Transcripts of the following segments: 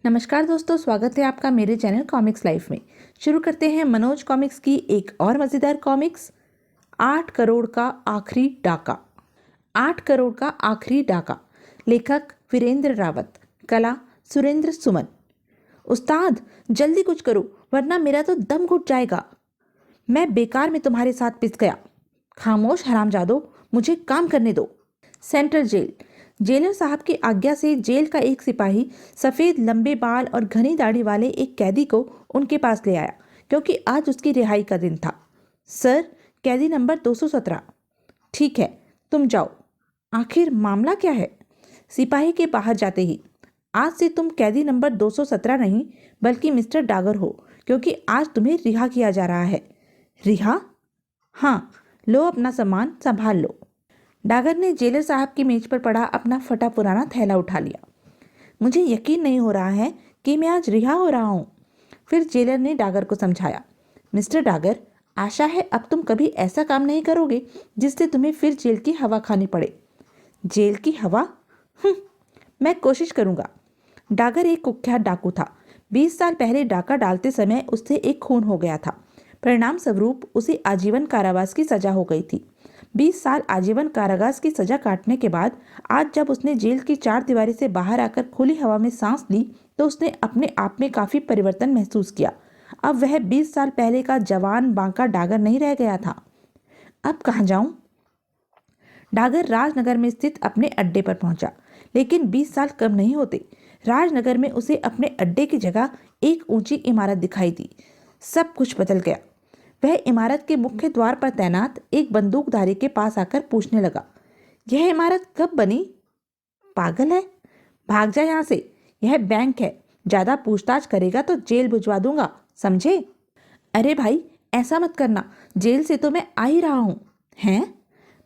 नमस्कार दोस्तों, स्वागत है आपका मेरे चैनल कॉमिक्स लाइफ में। शुरू करते हैं मनोज कॉमिक्स की एक और मज़ेदार कॉमिक्स, 8 करोड़ का आखिरी डाका। 8 करोड़ का आखिरी डाका। लेखक वीरेंद्र रावत, कला सुरेंद्र सुमन। उस्ताद, जल्दी कुछ करो वरना मेरा तो दम घुट जाएगा। मैं बेकार में तुम्हारे साथ पिस गया। खामोश हरामजादो, मुझे काम करने दो। Central jail. जेलर साहब की आज्ञा से जेल का एक सिपाही सफ़ेद लंबे बाल और घनी दाढ़ी वाले एक कैदी को उनके पास ले आया, क्योंकि आज उसकी रिहाई का दिन था। सर, कैदी नंबर 217। ठीक है, तुम जाओ। आखिर मामला क्या है? सिपाही के बाहर जाते ही, आज से तुम कैदी नंबर 217 नहीं बल्कि मिस्टर डागर हो, क्योंकि आज तुम्हें रिहा किया जा रहा है। रिहा? हाँ, लो अपना सामान संभाल लो। डागर ने जेलर साहब की मेज पर पड़ा अपना फटा पुराना थैला उठा लिया। मुझे यकीन नहीं हो रहा है कि मैं आज रिहा हो रहा हूँ। फिर जेलर ने डागर को समझाया, मिस्टर डागर, आशा है अब तुम कभी ऐसा काम नहीं करोगे जिससे तुम्हें फिर जेल की हवा खानी पड़े। जेल की हवा? मैं कोशिश करूँगा। डागर एक कुख्यात डाकू था। 20 साल पहले डाका डालते समय उससे एक खून हो गया था। परिणाम स्वरूप उसे आजीवन कारावास की सजा हो गई थी। 20 साल आजीवन कारावास की सजा काटने के बाद आज जब उसने जेल की 4 दीवारी से बाहर आकर खुली हवा में सांस ली तो उसने अपने आप में काफी परिवर्तन महसूस किया। अब वह 20 साल पहले का जवान बांका डागर नहीं रह गया था। अब कहाँ जाऊं? डागर राजनगर में स्थित अपने अड्डे पर पहुंचा, लेकिन 20 साल कम नहीं होते। राजनगर में उसे अपने अड्डे की जगह एक ऊंची इमारत दिखाई दी। सब कुछ बदल गया। वह इमारत के मुख्य द्वार पर तैनात एक बंदूकधारी के पास आकर पूछने लगा, यह इमारत कब बनी? पागल है, भाग जा यहाँ से। यह बैंक है, ज्यादा पूछताछ करेगा तो जेल भिजवा दूंगा, समझे? अरे भाई, ऐसा मत करना, जेल से तो मैं आ ही रहा हूँ। हैं?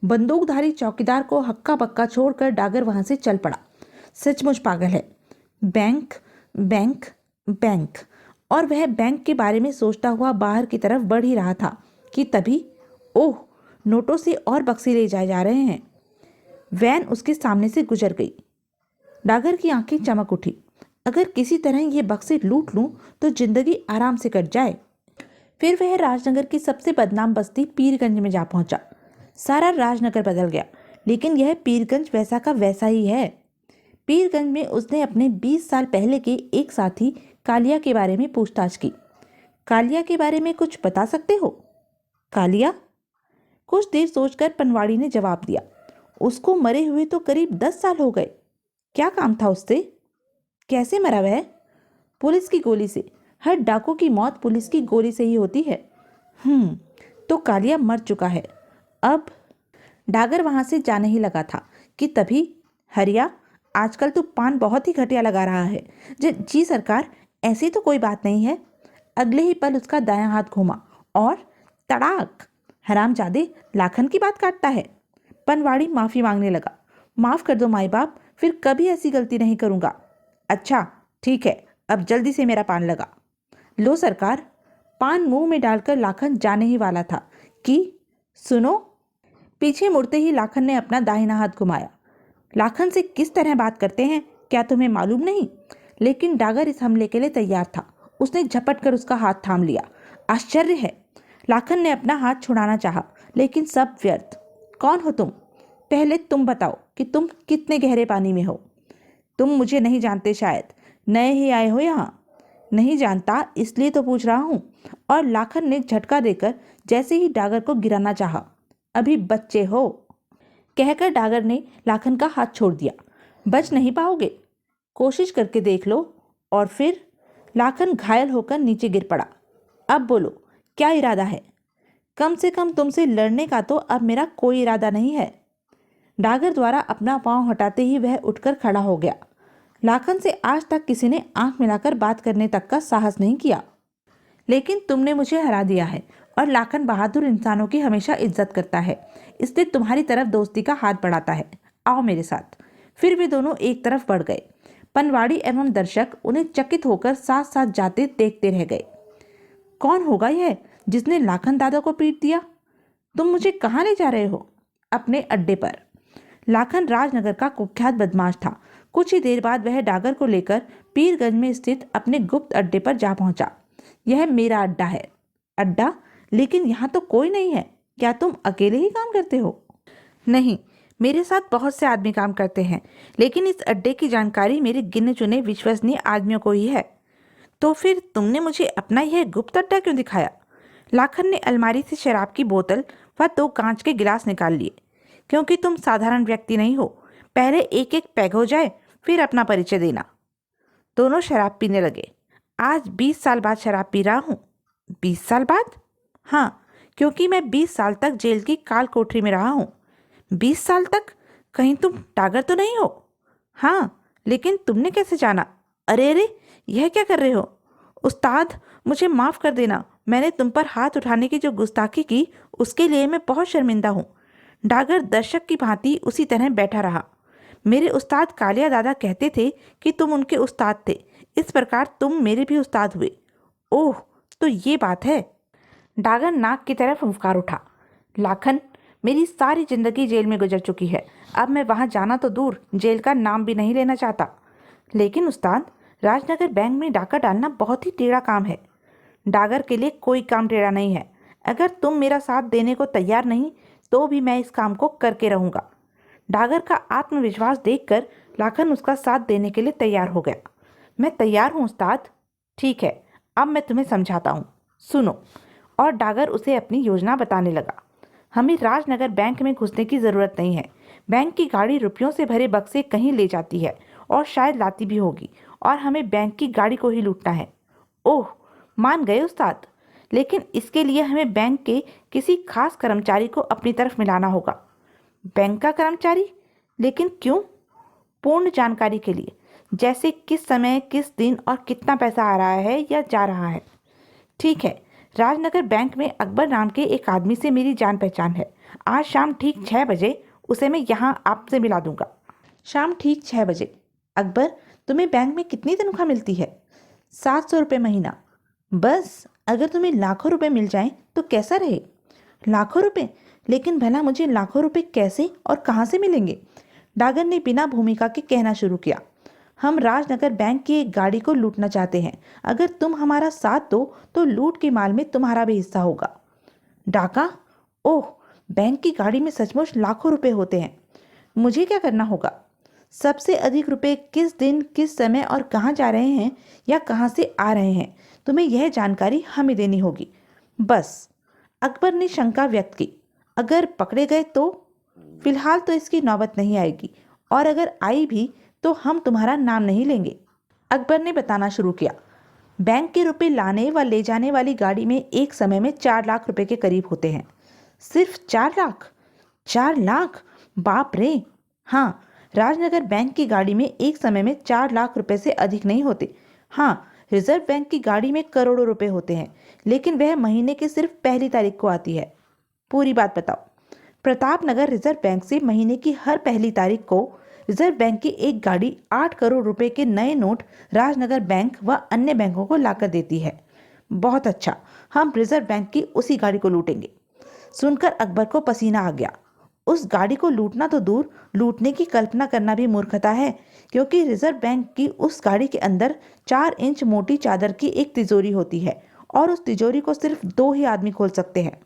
बंदूकधारी चौकीदार को हक्का बक्का छोड़कर डागर वहां से चल पड़ा। सचमुच पागल है। Bank, bank, bank. और वह बैंक के बारे में सोचता हुआ बाहर की तरफ बढ़ ही रहा था कि तभी, ओह, नोटों से और बक्से ले जाए जा रहे हैं। वैन उसके सामने से गुजर गई। डागर की आंखें चमक उठी। अगर किसी तरह ये बक्से लूट लूं तो जिंदगी आराम से कट जाए। फिर वह राजनगर की सबसे बदनाम बस्ती पीरगंज में जा पहुंचा। सारा राजनगर बदल गया, लेकिन यह पीरगंज वैसा का वैसा ही है। पीरगंज में उसने अपने 20 साल पहले के एक साथी कालिया के बारे में पूछताछ की। कालिया के बारे में कुछ बता सकते हो? कालिया? कुछ देर सोचकर पनवाड़ी ने जवाब दिया, उसको मरे हुए तो करीब 10 साल हो गए। क्या काम था उससे? कैसे मरा वह? पुलिस की गोली से। हर डाकू की मौत पुलिस की गोली से ही होती है। तो कालिया मर चुका है। अब डागर वहां से जाने ही लगा था कि तभी, हरिया, आजकल तो पान बहुत ही घटिया लगा रहा है। जी सरकार, ऐसी तो कोई बात नहीं है। अगले ही पल उसका दायां हाथ घूमा और तड़ाक! हरामजादे, लाखन की बात काटता है। पनवाड़ी माफी मांगने लगा। माफ कर दो माई बाप, फिर कभी ऐसी गलती नहीं करूंगा। अच्छा ठीक है, अब जल्दी से मेरा पान लगा। लो सरकार। पान मुंह में डालकर लाखन जाने ही वाला था कि सुनो। पीछे मुड़ते ही लाखन ने अपना दाहिना हाथ घुमाया। लाखन से किस तरह बात करते हैं क्या तुम्हें मालूम नहीं? लेकिन डागर इस हमले के लिए तैयार था। उसने झपट कर उसका हाथ थाम लिया। आश्चर्य है, लाखन ने अपना हाथ छुड़ाना चाहा, लेकिन सब व्यर्थ। कौन हो तुम? पहले तुम बताओ कि तुम कितने गहरे पानी में हो। तुम मुझे नहीं जानते, शायद नए ही आए हो यहाँ। नहीं जानता, इसलिए तो पूछ रहा हूँ। और लाखन ने झटका देकर जैसे ही डागर को गिराना चाहा, अभी बच्चे हो, कहकर डागर ने लाखन का हाथ छोड़ दिया। बच नहीं पाओगे, कोशिश करके देख लो। और फिर लाखन घायल होकर नीचे गिर पड़ा। अब बोलो, क्या इरादा है? कम से कम तुमसे लड़ने का तो अब मेरा कोई इरादा नहीं है। डागर द्वारा अपना पांव हटाते ही वह उठकर खड़ा हो गया। लाखन से आज तक किसी ने आंख मिलाकर बात करने तक का साहस नहीं किया, लेकिन तुमने मुझे हरा दिया है और लाखन बहादुर इंसानों की हमेशा इज्जत करता है, इसलिए तुम्हारी तरफ दोस्ती का हाथ बढ़ाता है। आओ मेरे साथ। फिर वे दोनों एक तरफ बढ़ गए। पनवाड़ी एवं दर्शक उन्हें चकित होकर साथ साथ जाते देखते रह गए। कौन होगा यह जिसने लाखन दादा को पीट दिया? तुम मुझे कहाँ ले जा रहे हो? अपने अड्डे पर। लाखन राजनगर का कुख्यात बदमाश था। कुछ ही देर बाद वह डागर को लेकर पीरगंज में स्थित अपने गुप्त अड्डे पर जा पहुंचा। यह मेरा अड्डा है। अड्डा? लेकिन यहाँ तो कोई नहीं है। क्या तुम अकेले ही काम करते हो? नहीं, मेरे साथ बहुत से आदमी काम करते हैं, लेकिन इस अड्डे की जानकारी मेरे गिने चुने विश्वसनीय आदमियों को ही है। तो फिर तुमने मुझे अपना यह गुप्त अड्डा क्यों दिखाया? लाखन ने अलमारी से शराब की बोतल व 2 कांच के गिलास निकाल लिए। क्योंकि तुम साधारण व्यक्ति नहीं हो। पहले एक एक पैग हो जाए, फिर अपना परिचय देना। दोनों शराब पीने लगे। आज 20 साल बाद शराब पी रहा हूँ। 20 साल बाद? हाँ, क्योंकि मैं 20 साल तक जेल की काल कोठरी में रहा हूँ। 20 साल तक? कहीं तुम टागर तो नहीं हो? हाँ, लेकिन तुमने कैसे जाना? अरे अरे, यह क्या कर रहे हो? उस्ताद, मुझे माफ़ कर देना। मैंने तुम पर हाथ उठाने की जो गुस्ताखी की, उसके लिए मैं बहुत शर्मिंदा हूँ। डागर दर्शक की भांति उसी तरह बैठा रहा। मेरे उस्ताद कालिया दादा कहते थे कि तुम उनके उस्ताद थे, इस प्रकार तुम मेरे भी उस्ताद हुए। ओह, तो ये बात है। डागर नाक की तरफ फुफकार उठा। लाखन, मेरी सारी जिंदगी जेल में गुजर चुकी है। अब मैं वहाँ जाना तो दूर, जेल का नाम भी नहीं लेना चाहता। लेकिन उस्ताद, राजनगर बैंक में डाका डालना बहुत ही टेढ़ा काम है। डागर के लिए कोई काम टेढ़ा नहीं है। अगर तुम मेरा साथ देने को तैयार नहीं, तो भी मैं इस काम को करके रहूँगा। डागर का आत्मविश्वास देखकर लाखन उसका साथ देने के लिए तैयार हो गया। मैं तैयार हूँ उस्ताद। ठीक है, अब मैं तुम्हें समझाता हूँ, सुनो। और डागर उसे अपनी योजना बताने लगा। हमें राजनगर बैंक में घुसने की ज़रूरत नहीं है। बैंक की गाड़ी रुपयों से भरे बक्से कहीं ले जाती है, और शायद लाती भी होगी, और हमें बैंक की गाड़ी को ही लूटना है। ओह, मान गए उस्ताद। लेकिन इसके लिए हमें बैंक के किसी खास कर्मचारी को अपनी तरफ मिलाना होगा। बैंक का कर्मचारी? लेकिन क्यों? पूर्ण जानकारी के लिए, जैसे किस समय, किस दिन और कितना पैसा आ रहा है या जा रहा है। ठीक है, राजनगर बैंक में अकबर नाम के एक आदमी से मेरी जान पहचान है। आज शाम ठीक 6 बजे उसे मैं यहाँ आपसे मिला दूंगा। शाम ठीक 6 बजे। अकबर, तुम्हें बैंक में कितनी तनख्वाह मिलती है? 700 रुपये महीना। बस? अगर तुम्हें लाखों रुपए मिल जाएं तो कैसा रहे? लाखों रुपए? लेकिन भला मुझे लाखों रुपए कैसे और कहाँ से मिलेंगे? डागर ने बिना भूमिका के कहना शुरू किया। हम राजनगर बैंक की एक गाड़ी को लूटना चाहते हैं। अगर तुम हमारा साथ दो तो लूट के माल में तुम्हारा भी हिस्सा होगा। डाका? ओह, बैंक की गाड़ी में सचमुच लाखों रुपए होते हैं। मुझे क्या करना होगा? सबसे अधिक रुपए किस दिन, किस समय और कहाँ जा रहे हैं या कहाँ से आ रहे हैं, तुम्हें यह जानकारी हमें देनी होगी। बस? अकबर ने शंका व्यक्त की। अगर पकड़े गए तो? फिलहाल तो इसकी नौबत नहीं आएगी, और अगर आई भी तो हम तुम्हारा नाम नहीं लेंगे। अकबर ने बताना शुरू किया। बैंक के रुपए लाने व ले जाने वाली गाड़ी में एक समय में 4 लाख रुपए के करीब होते हैं। सिर्फ 4 लाख? 4 लाख? बाप रे! हाँ, राजनगर बैंक की गाड़ी में एक समय में 4 लाख रुपए से अधिक नहीं होते। हाँ, रिजर्व बैंक की गाड़ी में करोड़ों रुपए होते हैं, लेकिन वह महीने की सिर्फ पहली तारीख को आती है। पूरी बात बताओ। प्रतापनगर रिजर्व बैंक से महीने की हर पहली तारीख को रिजर्व बैंक की एक गाड़ी 8 करोड़ रुपए के नए नोट राजनगर बैंक व अन्य बैंकों को लाकर देती है। बहुत अच्छा, हम रिजर्व बैंक की उसी गाड़ी को लूटेंगे। सुनकर अकबर को पसीना आ गया। उस गाड़ी को लूटना तो दूर, लूटने की कल्पना करना भी मूर्खता है, क्योंकि रिजर्व बैंक की उस गाड़ी के अंदर 4 इंच मोटी चादर की एक तिजोरी होती है, और उस तिजोरी को सिर्फ 2 ही आदमी खोल सकते हैं।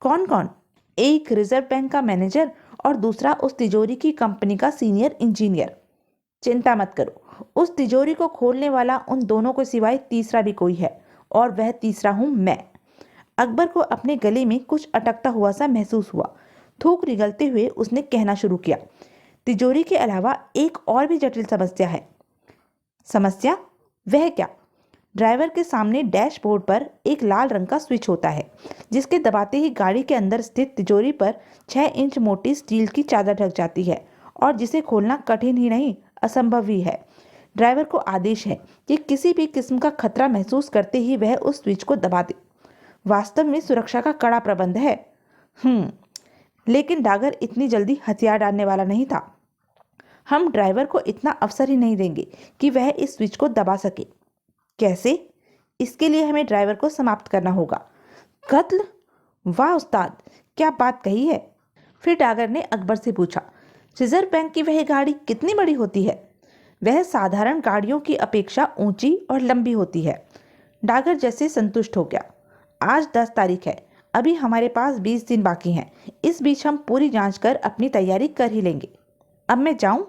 कौन कौन? एक रिजर्व बैंक का मैनेजर और दूसरा उस तिजोरी की कंपनी का सीनियर इंजीनियर। चिंता मत करो, उस तिजोरी को खोलने वाला उन दोनों को सिवाय तीसरा भी कोई है, और वह तीसरा हूं मैं। अकबर को अपने गले में कुछ अटकता हुआ सा महसूस हुआ। थूक निगलते हुए उसने कहना शुरू किया। तिजोरी के अलावा एक और भी जटिल समस्या है। समस्या? वह क्या? ड्राइवर के सामने डैशबोर्ड पर एक लाल रंग का स्विच होता है, जिसके दबाते ही गाड़ी के अंदर स्थित तिजोरी पर 6 इंच मोटी स्टील की चादर ढक जाती है, और जिसे खोलना कठिन ही नहीं, असंभव ही है। ड्राइवर को आदेश है कि किसी भी किस्म का खतरा महसूस करते ही वह उस स्विच को दबा दे। वास्तव में सुरक्षा का कड़ा प्रबंध है। लेकिन डागर इतनी जल्दी हथियार डालने वाला नहीं था। हम ड्राइवर को इतना अवसर ही नहीं देंगे कि वह इस स्विच को दबा सके। कैसे? इसके लिए हमें ड्राइवर को समाप्त करना होगा। कत्ल? वाह उस्ताद, क्या बात कही है। फिर डागर ने अकबर से पूछा, रिजर्व बैंक की वह गाड़ी कितनी बड़ी होती है? वह साधारण गाड़ियों की अपेक्षा ऊंची और लंबी होती है। डागर जैसे संतुष्ट हो गया। आज 10 तारीख है, अभी हमारे पास 20 दिन बाकी हैं। इस बीच हम पूरी जांच कर अपनी तैयारी कर ही लेंगे। अब मैं जाऊं?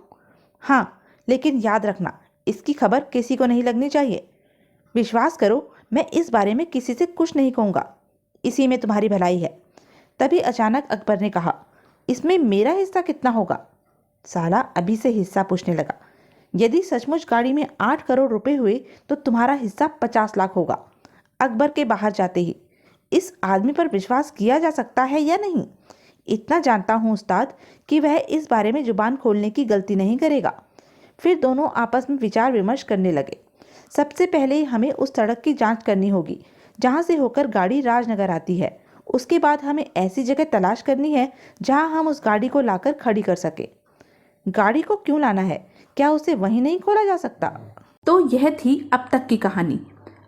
हाँ, लेकिन याद रखना, इसकी खबर किसी को नहीं लगनी चाहिए। विश्वास करो, मैं इस बारे में किसी से कुछ नहीं कहूँगा। इसी में तुम्हारी भलाई है। तभी अचानक अकबर ने कहा, इसमें मेरा हिस्सा कितना होगा? साला अभी से हिस्सा पूछने लगा। यदि सचमुच गाड़ी में 8 करोड़ रुपए हुए तो तुम्हारा हिस्सा 50 लाख होगा। अकबर के बाहर जाते ही, इस आदमी पर विश्वास किया जा सकता है या नहीं? इतना जानता हूँ उस्ताद कि वह इस बारे में जुबान खोलने की गलती नहीं करेगा। फिर दोनों आपस में विचार विमर्श करने लगे। सबसे पहले हमें उस सड़क की जांच करनी होगी जहाँ से होकर गाड़ी राजनगर आती है। उसके बाद हमें ऐसी जगह तलाश करनी है जहाँ हम उस गाड़ी को लाकर खड़ी कर सके। गाड़ी को क्यों लाना है? क्या उसे वहीं नहीं खोला जा सकता? तो यह थी अब तक की कहानी।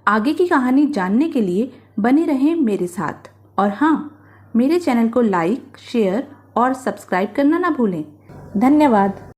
आगे की कहानी जानने के लिए बने रहें मेरे साथ। और हाँ, मेरे चैनल को लाइक, शेयर और सब्सक्राइब करना ना भूलें। धन्यवाद।